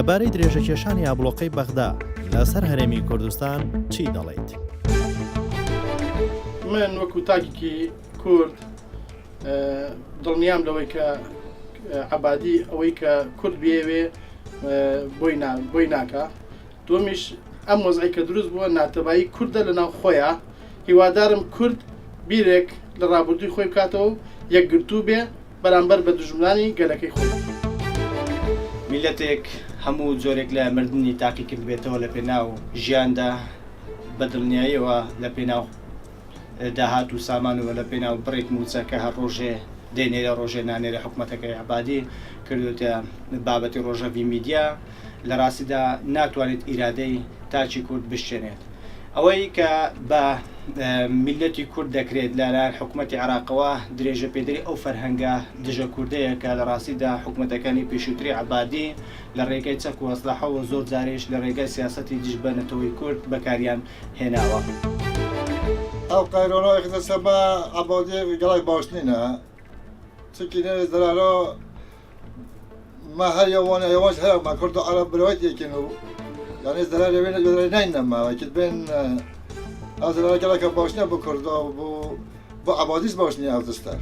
لەبارەی درێژەکێشانی ئابڵۆقەی بەغدا لەسەر هەرێمی کوردستان چی دەڵێیت؟ من وەکو تاکێکی کورد دڵنیام لەوەی کە عەبادی ئەوەی کە کورد بێوێ بۆی ناکە. دومیش ئەم وەزعی کە دروست بووە ناتەبایی کوردە لەناو خۆیان. هیوادارم کورد بیرێک لە ڕابردووی خۆی بکاتەوە و یەکگرتوو بێ بەرامبەر بە دوژمنانی گەلەکەی خۆی. میلەتێک هەموو جۆرێک لە مردنی تاقیکرد بێتەوە لە پێناو ژیاندا بەدڵنیاییەوە لە پێناو داهات و سامان و لە پێناو بڕێک موچە کە هەر ڕۆژێ دێنێرە ڕۆژێ نانێرە حکوومەتەکەی عەبادی کردوتە بابەتی ڕۆژەوی میدیا لە ڕاستیدا ناتوانێت ئیرادەی تاچی کورد بشتێنێت. ئەوەی کە بە میلەتی کورد دەکرێت لەلایەن حکوومەتی عێراقەوە درێژە پێدەری ئەو فەرهەنگە دژە کوردەیە کە لە ڕاستیدا حکوومەتەکانی پێشووتری عەبادی لە ڕێگەی چەک و ئەسلحەوە زۆر جارێش لە ڕێگەی سیاسەتی دژبەنەتەوەی کورد بەکاریان هێناوە. ئەو قایرۆنەوەی خدە سەبا عەبادی گەڵای باش نینە چکی نێز دەرارۆ ما هەر یەوانە یەوانش هەیە ما کورد و عەرەب برەوەیت یەکێن و یعنی زەرار لەوێنە گۆدرای ناینەما وەکت بێن ئەو زەرارە گەڵەکە باش نییە بۆ کوردەوە بۆ عەبادیش باش نییە ئەو دەستەر